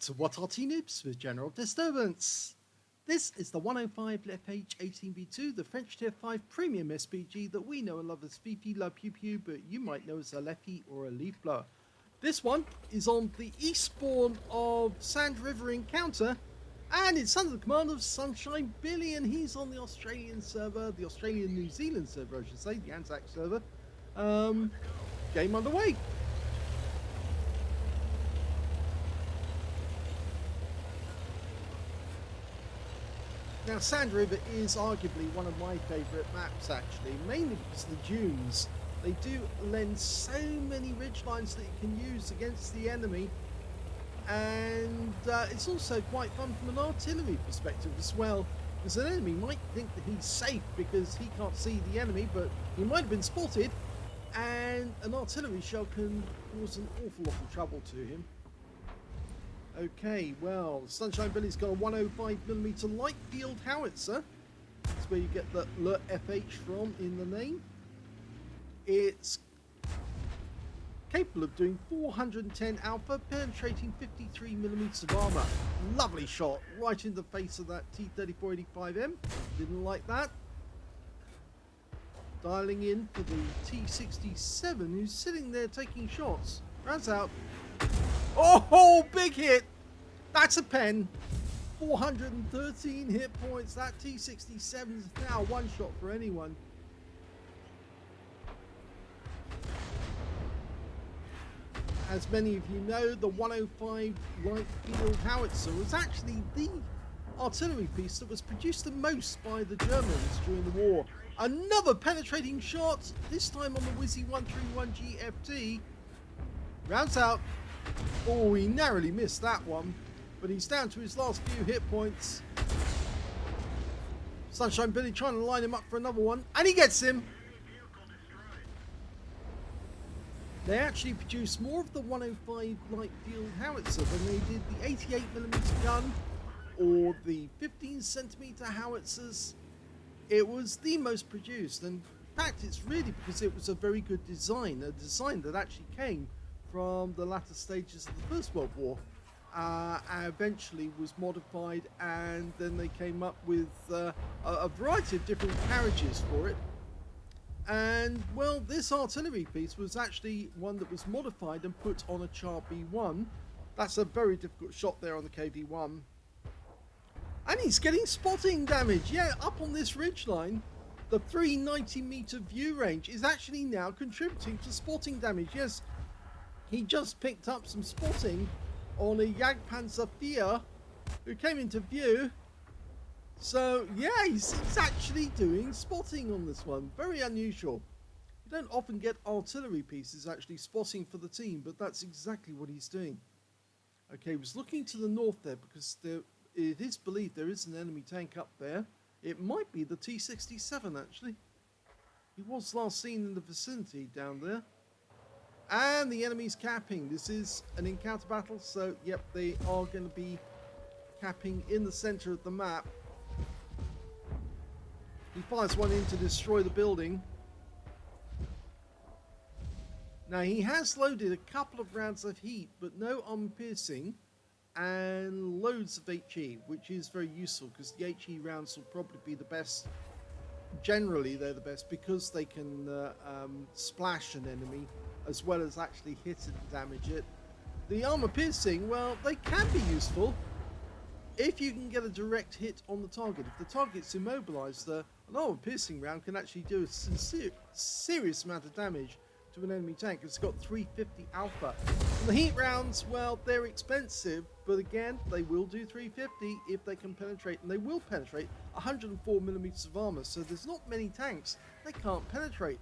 to what Arty Noobs with general disturbance. This is the 105 leFH18B2, the French Tier 5 Premium SPG that we know and love as VP La Pew Pew, but you might know as a leFH or a leaf blower. This one is on the eastbourne of Sand River Encounter, and it's under the command of sunshinebilly, and he's on the Australian server, the Australian-New Zealand server, I should say, the Anzac server. Game underway. Now, Sand River is arguably one of my favourite maps, actually, mainly because of the dunes. They do lend so many ridgelines that you can use against the enemy, and it's also quite fun from an artillery perspective as well, because an enemy might think that he's safe because he can't see the enemy, but he might have been spotted, and an artillery shell can cause an awful lot of trouble to him. Okay, well, sunshinebilly's got a 105mm light field howitzer. That's where you get the leFH from in the name. It's capable of doing 410 alpha, penetrating 53mm of armor. Lovely shot, right in the face of that T-3485M. Didn't like that. Dialing in for the T-67, who's sitting there taking shots. Rounds out. Oh, big hit! That's a pen. 413 hit points. That T-67 is now one shot for anyone. As many of you know, the 105 light field howitzer was actually the artillery piece that was produced the most by the Germans during the war. Another penetrating shot, this time on the Wizzy 131 GFT. Rounds out. Oh, he narrowly missed that one, but he's down to his last few hit points. sunshinebilly trying to line him up for another one, and he gets him. They actually produced more of the 105 light field howitzer than they did the 88mm gun or the 15cm howitzers. It was the most produced, and in fact it's really because it was a very good design, a design that actually came from the latter stages of the First World War, and eventually was modified, and then they came up with a variety of different carriages for it. And well, this artillery piece was actually one that was modified and put on a Char B1. That's a very difficult shot there on the KV1. And he's getting spotting damage. Yeah, up on this ridgeline, the 390-meter view range is actually now contributing to spotting damage. Yes, he just picked up some spotting on a Jagdpanzer IV who came into view. So yeah, he's actually doing spotting on this one. Very unusual. You don't often get artillery pieces actually spotting for the team, but that's exactly what he's doing. Okay, he was looking to the north there because it is believed there is an enemy tank up there. It might be the T-67 actually. He was last seen in the vicinity down there. And the enemy's capping. This is an encounter battle, so yep, they are going to be capping in the center of the map. He fires one in to destroy the building. Now he has loaded a couple of rounds of heat, but no armor piercing, and loads of HE, which is very useful because the HE rounds will probably be the best. Generally they're the best because they can splash an enemy as well as actually hit and damage it. The armor piercing, well, they can be useful if you can get a direct hit on the target. If the target's immobilized, an armor piercing round can actually do a serious amount of damage to an enemy tank. It's got 350 alpha. And the heat rounds, well, they're expensive, but again, they will do 350 if they can penetrate, and they will penetrate 104mm of armor, so there's not many tanks they can't penetrate.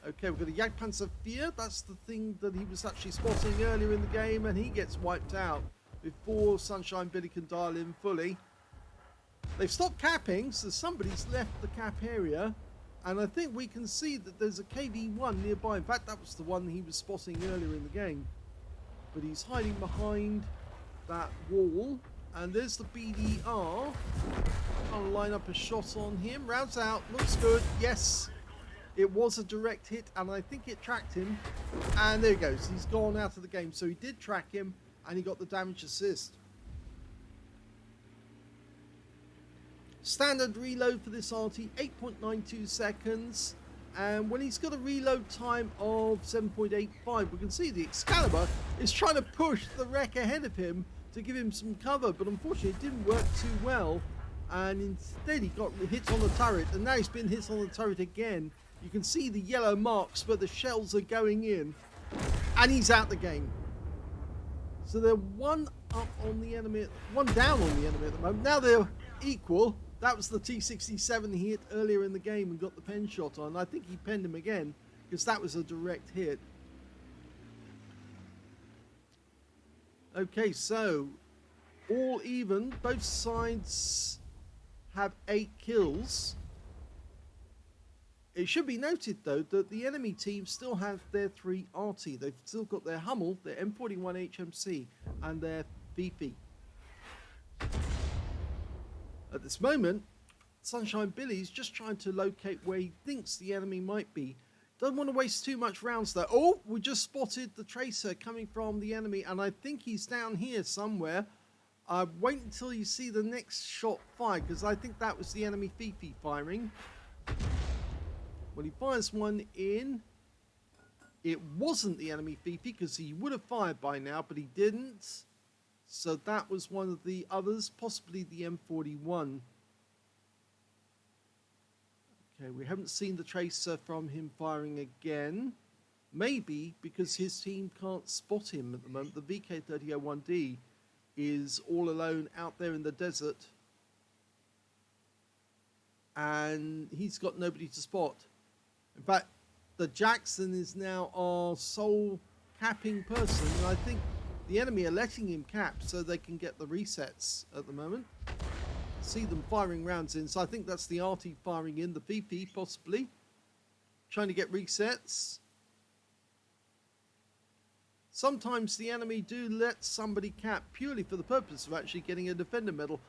Okay, we've got a Jagdpanzer IV. That's the thing that he was actually spotting earlier in the game, and he gets wiped out before sunshinebilly can dial in fully. They've stopped capping, so somebody's left the cap area, and I think we can see that there's a KV1 nearby. In fact, that was the one he was spotting earlier in the game. But he's hiding behind that wall, and there's the BDR. Trying to line up a shot on him. Rounds out, looks good, yes. It was a direct hit, and I think it tracked him. And there he goes. He's gone out of the game. So he did track him, and he got the damage assist. Standard reload for this Arty, 8.92 seconds. And when he's got a reload time of 7.85, we can see the Excalibur is trying to push the wreck ahead of him to give him some cover, but unfortunately it didn't work too well, and instead he got hit on the turret, and now he's been hit on the turret again. You can see the yellow marks where the shells are going in, and he's out the game. So they're one up on the enemy, one down on the enemy at the moment. Now they're equal. That was the T-67 he hit earlier in the game and got the pen shot on. I think he penned him again because that was a direct hit. Okay, so all even. Both sides have 8 kills. It should be noted, though, that the enemy team still have their 3 Arty. They've still got their Hummel, their M41 HMC, and their Fifi. At this moment, Sunshine Billy's just trying to locate where he thinks the enemy might be. Don't want to waste too much rounds though. Oh, we just spotted the tracer coming from the enemy, and I think he's down here somewhere. Wait until you see the next shot fired, because I think that was the enemy Fifi firing. When he fires one in, it wasn't the enemy Fifi, because he would have fired by now, but he didn't. So that was one of the others, possibly the M41. Okay, we haven't seen the tracer from him firing again. Maybe because his team can't spot him at the moment. The VK3001D is all alone out there in the desert. And he's got nobody to spot. In fact, the Jackson is now our sole capping person. And I think the enemy are letting him cap so they can get the resets at the moment. See them firing rounds in, so I think that's the Arty firing in, the Fifi possibly. Trying to get resets. Sometimes the enemy do let somebody cap purely for the purpose of actually getting a defender medal.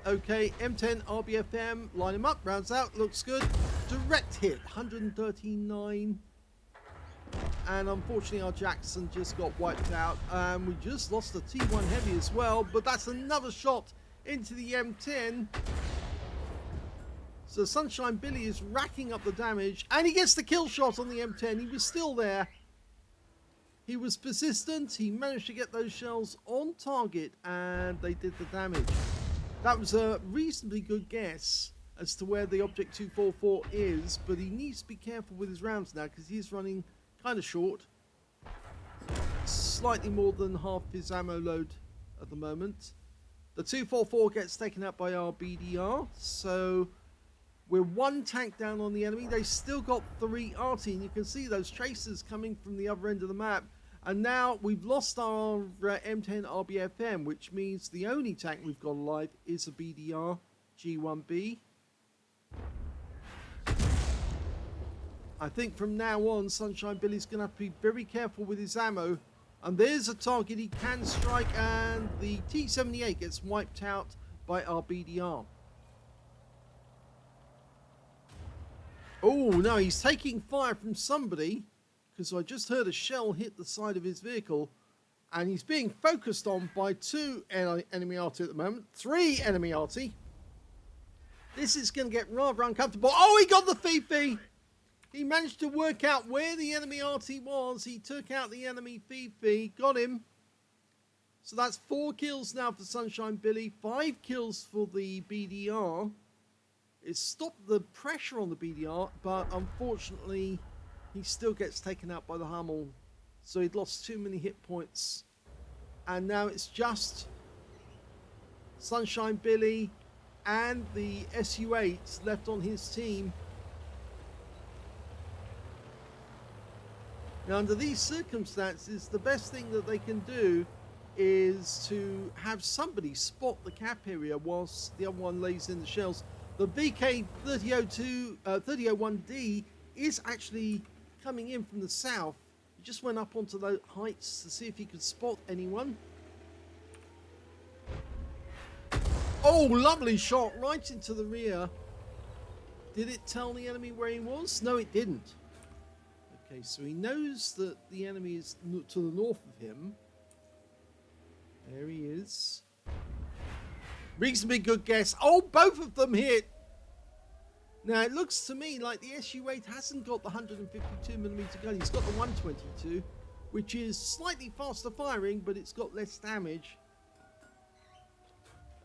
Okay, M10 RBFM, line him up, rounds out, looks good. Direct hit, 139. And unfortunately our Jackson just got wiped out, and we just lost the T1 Heavy as well, but that's another shot into the M10. So Sunshine Billy is racking up the damage, and he gets the kill shot on the M10. He was still there. He was persistent. He managed to get those shells on target, and they did the damage. That was a reasonably good guess as to where the Object 244 is, but he needs to be careful with his rounds now because he's running kind of short. Slightly more than half his ammo load at the moment. The 244 gets taken out by our BDR, so we're 1 tank down on the enemy. They still got 3 Arty, and you can see those tracers coming from the other end of the map. And now we've lost our M10 RBFM, which means the only tank we've got alive is a BDR G1B. I think from now on, Sunshine Billy's going to have to be very careful with his ammo. And there's a target he can strike, and the T-78 gets wiped out by our BDR. Oh, no, he's taking fire from somebody, because I just heard a shell hit the side of his vehicle, and he's being focused on by 2 enemy Arty at the moment. 3 enemy Arty. This is going to get rather uncomfortable. Oh, he got the Fifi! He managed to work out where the enemy Arty was. He took out the enemy Fifi, got him. So that's 4 kills now for Sunshine Billy, 5 kills for the BDR. It stopped the pressure on the BDR, but unfortunately, he still gets taken out by the Hummel. So he'd lost too many hit points. And now it's just Sunshine Billy and the SU-8 left on his team. Now, under these circumstances, the best thing that they can do is to have somebody spot the cap area whilst the other one lays in the shells. The VK3001D is actually coming in from the south. He just went up onto the heights to see if he could spot anyone. Oh, lovely shot right into the rear. Did it tell the enemy where he was? No, it didn't. Okay, so he knows that the enemy is to the north of him. There he is. Reasonably good guess. Oh, both of them hit. Now, it looks to me like the SU-8 hasn't got the 152mm gun. He's got the 122, which is slightly faster firing, but it's got less damage.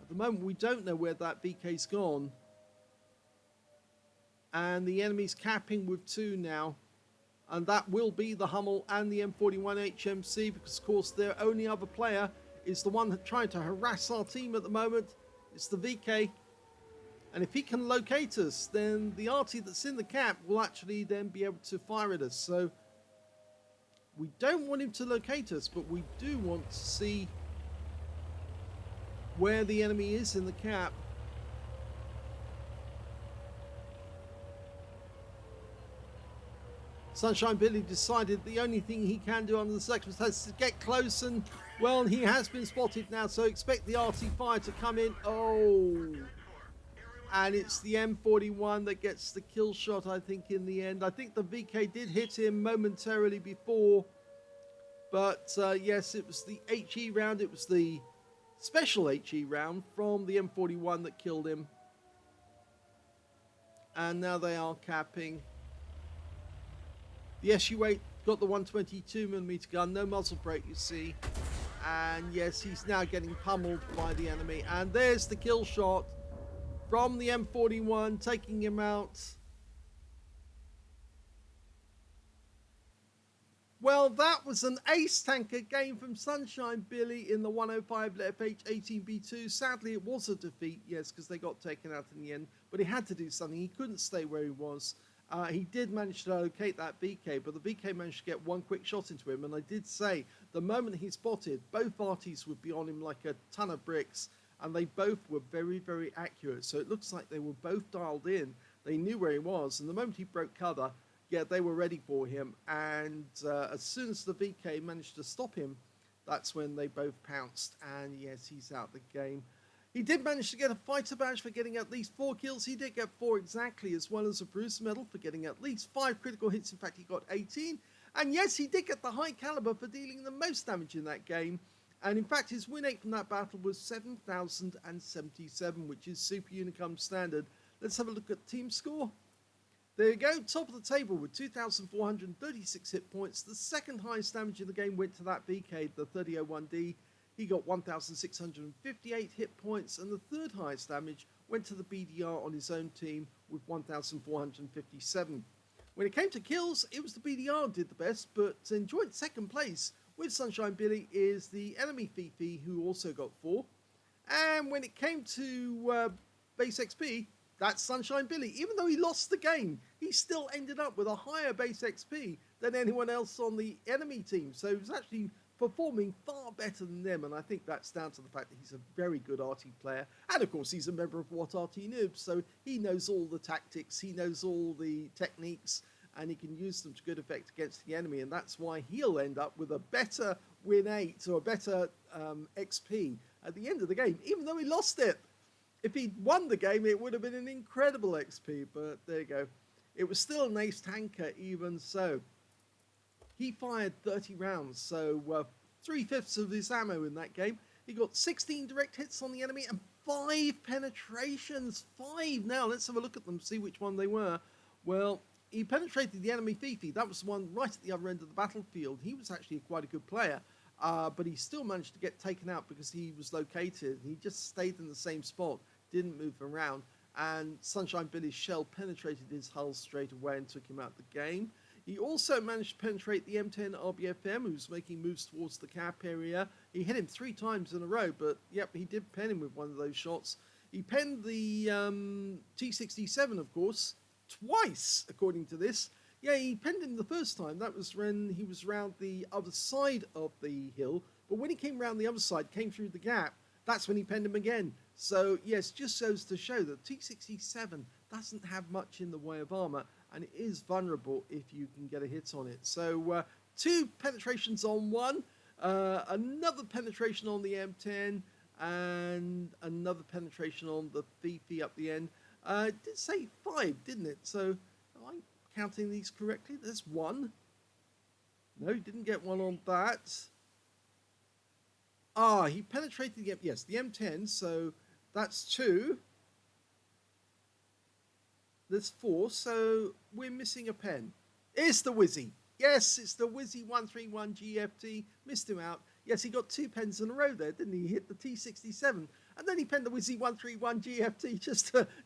At the moment, we don't know where that VK's gone. And the enemy's capping with 2 now. And that will be the Hummel and the M41 HMC, because, of course, their only other player is the one trying to harass our team at the moment. It's the VK. And if he can locate us, then the Arty that's in the cap will actually then be able to fire at us. So we don't want him to locate us, but we do want to see where the enemy is in the cap. Sunshine Billy decided the only thing he can do under the circumstances is to get close, and well, he has been spotted now, so expect the RT fire to come in. Oh, and it's the M41 that gets the kill shot, I think, in the end. I think the VK did hit him momentarily before, but yes, it was the HE round. It was the special HE round from the M41 that killed him. And now they are capping. The SU-8 got the 122mm gun, no muzzle brake, you see. And yes, he's now getting pummeled by the enemy. And there's the kill shot from the M41, taking him out. Well, that was an ace tanker game from Sunshine Billy in the 105 leFH18B2. Sadly, it was a defeat, yes, because they got taken out in the end. But he had to do something. He couldn't stay where he was. He did manage to locate that VK, but the VK managed to get one quick shot into him. And I did say, the moment he spotted, both Artys would be on him like a ton of bricks. And they both were very, very accurate. So it looks like they were both dialed in. They knew where he was. And the moment he broke cover, yeah, they were ready for him. And as soon as the VK managed to stop him, that's when they both pounced. And yes, he's out the game. He did manage to get a fighter badge for getting at least 4 kills. He did get 4 exactly, as well as a Bruce medal for getting at least 5 critical hits. In fact, he got 18. And yes, he did get the high caliber for dealing the most damage in that game. And in fact, his win rate from that battle was 7,077, which is Super Unicum standard. Let's have a look at team score. There you go, top of the table with 2,436 hit points. The second highest damage in the game went to that VK, the 3001D. He got 1,658 hit points, and the third highest damage went to the BDR on his own team with 1,457. When it came to kills, it was the BDR did the best, but in joint second place with Sunshine Billy is the enemy Fifi, who also got 4. And when it came to base XP, that's Sunshine Billy. Even though he lost the game, he still ended up with a higher base XP than anyone else on the enemy team. So he was actually performing far better than them, and I think that's down to the fact that he's a very good Arty player, and of course he's a member of What Arty Noobs, so he knows all the tactics, he knows all the techniques, and he can use them to good effect against the enemy, and that's why he'll end up with a better win 8 or a better XP at the end of the game, even though he lost it. If he'd won the game, it would have been an incredible XP, but there you go. It was still an ace tanker even so. He fired 30 rounds, so 3/5 of his ammo in that game. He got 16 direct hits on the enemy and 5 penetrations. 5! Now, let's have a look at them, see which one they were. Well, he penetrated the enemy Fifi. That was the one right at the other end of the battlefield. He was actually quite a good player, but he still managed to get taken out because he was located. He just stayed in the same spot, didn't move around, and Sunshine Billy's shell penetrated his hull straight away and took him out of the game. He also managed to penetrate the M10 RBFM, who's making moves towards the cap area. He hit him 3 times in a row, but yep, he did pen him with one of those shots. He penned the T67, of course, twice, according to this. Yeah, he penned him the first time. That was when he was around the other side of the hill. But when he came around the other side, came through the gap, that's when he penned him again. So, yes, just goes to show that T67 doesn't have much in the way of armor, and it is vulnerable if you can get a hit on it. So 2 penetrations on one, another penetration on the M10, and another penetration on the Fifi up the end. It did say 5, didn't it? So am I counting these correctly? There's 1. No, didn't get one on that. Ah, he penetrated the yes, the M10, so that's 2. There's 4, so we're missing a pen. It's the Wizzy. Yes, it's the Wizzy 131 GFT. Missed him out. Yes, he got 2 pens in a row there, didn't he? He hit the T67, and then he penned the Wizzy 131 GFT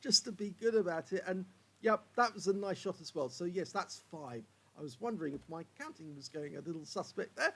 just to be good about it. And yep, that was a nice shot as well. So yes, that's 5. I was wondering if my counting was going a little suspect there.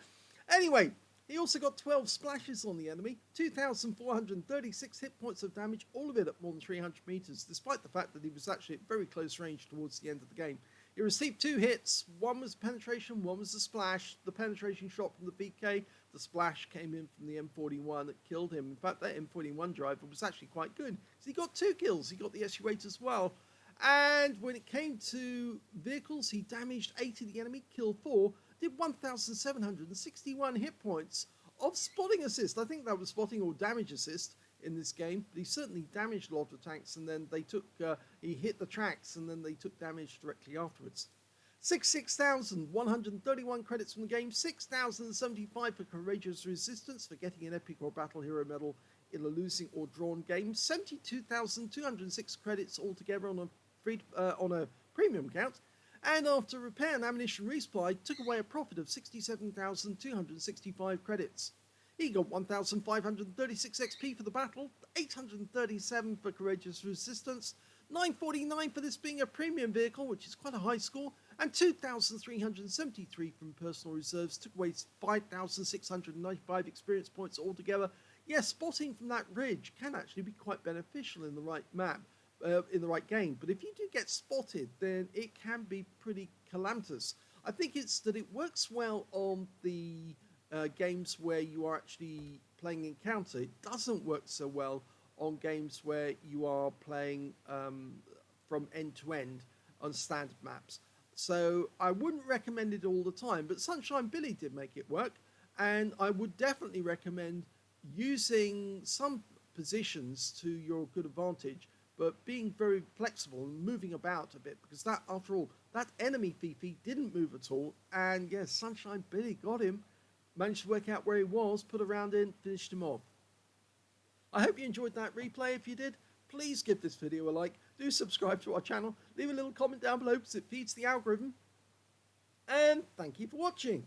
Anyway, he also got 12 splashes on the enemy, 2,436 hit points of damage, all of it at more than 300 meters, despite the fact that he was actually at very close range towards the end of the game. He received 2 hits, one was penetration, one was a splash. The penetration shot from the BK, the splash came in from the M41 that killed him. In fact, that M41 driver was actually quite good. So he got 2 kills, he got the SU-8 as well. And when it came to vehicles, he damaged 8 of the enemy, killed 4, did 1,761 hit points of spotting assist. I think that was spotting or damage assist in this game, but he certainly damaged a lot of tanks, and then they took, he hit the tracks, and then they took damage directly afterwards. 6,131 credits from the game, 6,075 for courageous resistance for getting an epic or battle hero medal in a losing or drawn game, 72,206 credits altogether on a premium count, and after repair and ammunition resupply, took away a profit of 67,265 credits. He got 1,536 XP for the battle, 837 for courageous resistance, 949 for this being a premium vehicle, which is quite a high score, and 2,373 from personal reserves, took away 5,695 experience points altogether. Yes, spotting from that ridge can actually be quite beneficial in the right map. In the right game, but if you do get spotted, then it can be pretty calamitous. I think it's that it works well on the games where you are actually playing encounter. It doesn't work so well on games where you are playing from end to end on standard maps. So I wouldn't recommend it all the time, but Sunshine Billy did make it work, and I would definitely recommend using some positions to your good advantage, but being very flexible and moving about a bit, because that, after all, that enemy Fifi didn't move at all, and yes, Sunshine Billy got him, managed to work out where he was, put a round in, finished him off. I hope you enjoyed that replay. If you did, please give this video a like, do subscribe to our channel, leave a little comment down below because it feeds the algorithm, and thank you for watching.